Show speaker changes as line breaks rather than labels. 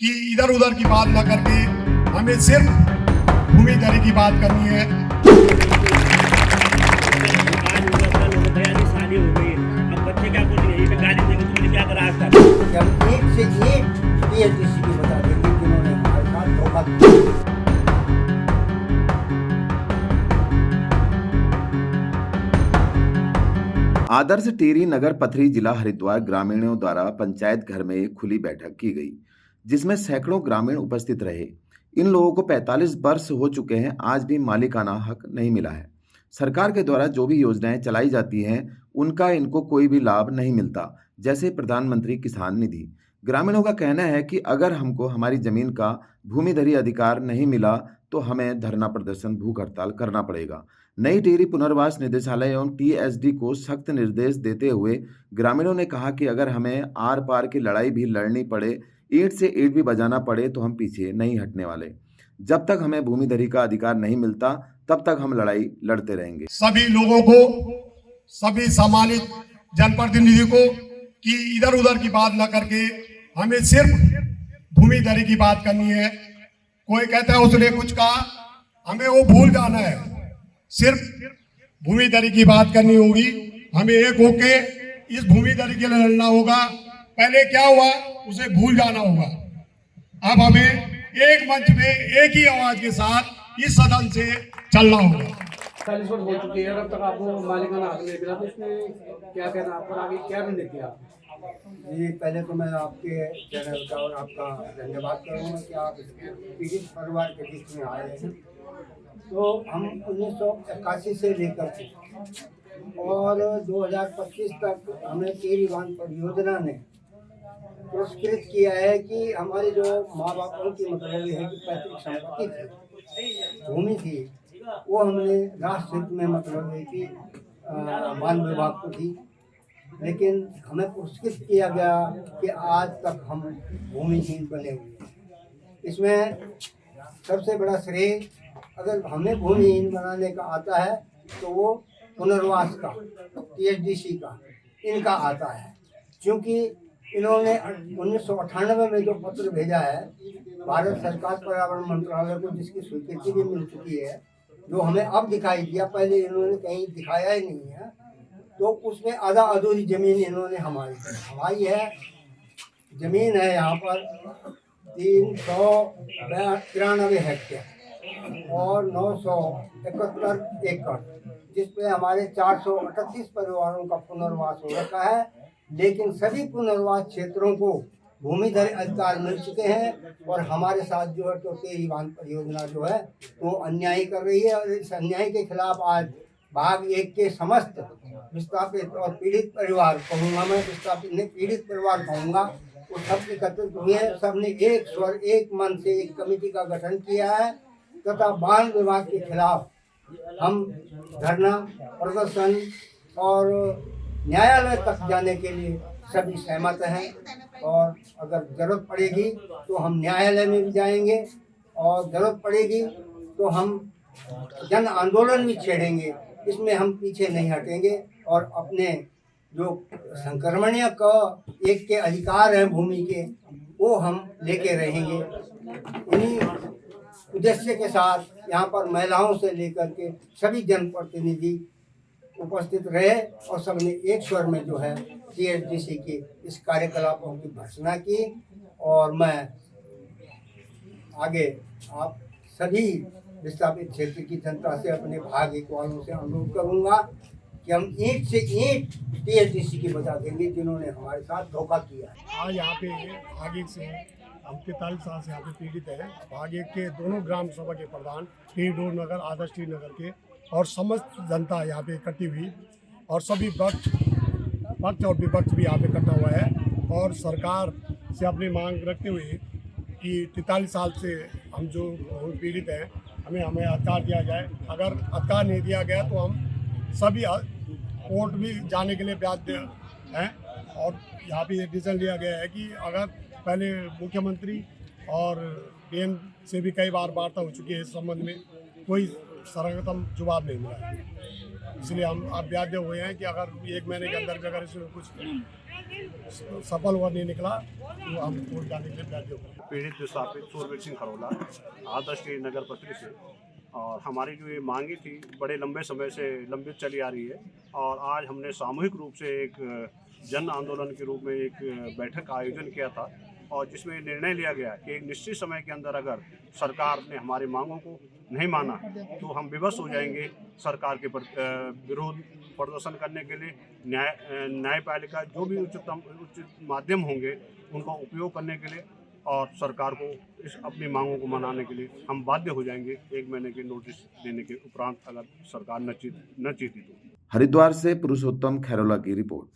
कि इधर उधर की बात ना करके हमें सिर्फ भूमिधरी की बात करनी है।
शादी हो गई, अब बच्चे क्या बोलेंगे, ये गाली देंगे, तुमने क्या करा आज तक?
जब एक से एक टीएसडीसी की बता देंगे जिन्होंने हमारे साथ धोखा किया।
आदर्श टेरी नगर पथरी जिला हरिद्वार ग्रामीणों द्वारा पंचायत घर में एक खुली बैठक की गई, जिसमें सैकड़ों ग्रामीण उपस्थित रहे। इन लोगों को 45 वर्ष हो चुके हैं, आज भी मालिकाना हक नहीं मिला है। सरकार के द्वारा जो भी योजनाएं चलाई जाती हैं, उनका इनको कोई भी लाभ नहीं मिलता, जैसे प्रधानमंत्री किसान निधि। ग्रामीणों का कहना है कि अगर हमको हमारी जमीन का भूमिधरी अधिकार नहीं मिला तो हमें धरना प्रदर्शन, भूख हड़ताल करना पड़ेगा। नई टिहरी पुनर्वास निदेशालय एवं टीएसडी को सख्त निर्देश देते हुए ग्रामीणों ने कहा कि अगर हमें आर पार की लड़ाई भी लड़नी पड़े, ईंट से ईंट भी बजाना पड़े, तो हम पीछे नहीं हटने वाले। जब तक हमें भूमिधरी का अधिकार नहीं मिलता, तब तक हम लड़ाई लड़ते रहेंगे।
सभी लोगों को, सभी सम्मानित जनप्रतिनिधि को कि इधर उधर की बात ना करके हमें सिर्फ भूमिधरी की बात करनी है। कोई कहता है उसने कुछ कहा, हमें वो भूल जाना है। सिर्फ भूमिधरी की बात करनी होगी, हमें एक होके इस भूमिधरी के लिए लड़ना होगा। पहले क्या हुआ उसे भूल जाना होगा। अब हमें एक मंच में एक ही आवाज के साथ इस सदन से चलना होगा।
40 वर्ष हो चुके हैं, अब तक आपको मालिकाना हक नहीं मिला, तो इसमें क्या कहना आप और आगे क्या रणनीति किया?
जी, पहले तो मैं आपके चैनल का और आपका धन्यवाद करूँगा कि आप पीड़ित परिवार के बीच में आए हैं। तो हम 1981 से लेकर के और 2025 तक हमें टिहरी बांध परियोजना ने पुरस्कृत किया है कि हमारे जो माँ बापों की मतलब ये है कि पैतृक संपत्ति थी, भूमि थी, वो हमने राष्ट्र हित में मतलब है कि वन विभाग को दी। लेकिन हमें पुरस्कृत किया गया कि आज तक हम भूमिहीन बने हुए हैं। इसमें सबसे बड़ा श्रेय अगर हमें भूमिहीन बनाने का आता है तो वो पुनर्वास का, टीएसडीसी का, इनका आता है। क्योंकि इन्होंने 1998 में जो पत्र भेजा है भारत सरकार पर्यावरण मंत्रालय को, जिसकी स्वीकृति भी मिल चुकी है, जो हमें अब दिखाई दिया, पहले इन्होंने कहीं दिखाया ही नहीं है, तो उसमें आधा अधूरी जमीन इन्होंने हमारी है। जमीन है यहाँ पर 393 हेक्टेयर और 971 एकड़, जिसपे हमारे 438 परिवारों का पुनर्वास हो रखा है। लेकिन सभी पुनर्वास क्षेत्रों को भूमिधर अधिकार मिल चुके हैं और हमारे साथ जो है तो टिहरी बांध परियोजना जो है वो अन्याय कर रही है। और इस अन्याय के खिलाफ आज भाग 1 के समस्त विस्थापित और पीड़ित परिवार कहूँगा, मैं विस्थापित नहीं पीड़ित परिवार कहूँगा, वो सब एकत्रित हुए हैं। सबने एक स्वर एक मन से एक कमेटी का गठन किया है तथा बांध विभाग के खिलाफ हम धरना प्रदर्शन और न्यायालय तक जाने के लिए सभी सहमत हैं। और अगर जरूरत पड़ेगी तो हम न्यायालय में भी जाएंगे और जरूरत पड़ेगी तो हम जन आंदोलन भी छेड़ेंगे। इसमें हम पीछे नहीं हटेंगे और अपने जो संक्रमणीय का एक के अधिकार हैं भूमि के, वो हम लेके रहेंगे। इन्हीं उद्देश्य के साथ यहाँ पर महिलाओं से लेकर के सभी जनप्रतिनिधि उपस्थित रहे और सबने एक स्वर में जो है टीएसडीसी के इस कार्यकलापों की भर्त्सना की। और मैं आगे आप सभी विस्थापित क्षेत्र की जनता से, अपने भाग 1 वालों से अनुरोध करूंगा कि हम ईंट से ईंट टीएसडीसी की बता देंगे जिन्होंने हमारे साथ धोखा किया।
आज यहाँ पे आगे से हम 43 साल से यहाँ पे पीड़ित हैं। भाग 1 के दोनों ग्राम सभा के प्रधान, टिहरी नगर, आदर्श टिहरी नगर के, और समस्त जनता यहाँ पे इकट्ठी हुई और सभी पक्ष और विपक्ष भी यहाँ पे इकट्ठा हुआ है। और सरकार से अपनी मांग रखते हुए कि 43 साल से हम जो पीड़ित हैं, हमें अधिकार दिया जाए। अगर अधिकार नहीं दिया गया तो हम सभी कोर्ट भी जाने के लिए बाध्य हैं। और यहाँ पे डिसीजन लिया गया है कि अगर पहले मुख्यमंत्री और डीएम से भी कई बार वार्ता हो चुकी है इस संबंध में, कोई सर्वोत्तम जवाब नहीं मिला है। इसलिए हम आप बाध्य हुए हैं कि अगर 1 महीने के अंदर भी अगर इसमें कुछ सफल हुआ नहीं निकला तो हम कोर्ट जाने के लिए बाध्य हुए।
पीड़ित विस्थापित सूरवीर सिंह खरोला आदर्श टीरी नगर पत्री से, और हमारी जो ये मांगी थी बड़े लंबे समय से लंबित चली आ रही है, और आज हमने सामूहिक रूप से एक जन आंदोलन के रूप में एक बैठक का आयोजन किया था, और जिसमें निर्णय लिया गया कि एक निश्चित समय के अंदर अगर सरकार ने हमारी मांगों को नहीं माना तो हम विवश हो जाएंगे सरकार के विरोध प्रदर्शन करने के लिए। न्यायपालिका जो भी उचित माध्यम होंगे उनका उपयोग करने के लिए, और सरकार को इस अपनी मांगों को मनाने के लिए हम बाध्य हो जाएंगे 1 महीने के नोटिस देने के उपरांत, अगर सरकार न जीती तो।
हरिद्वार से पुरुषोत्तम खैरोला की रिपोर्ट।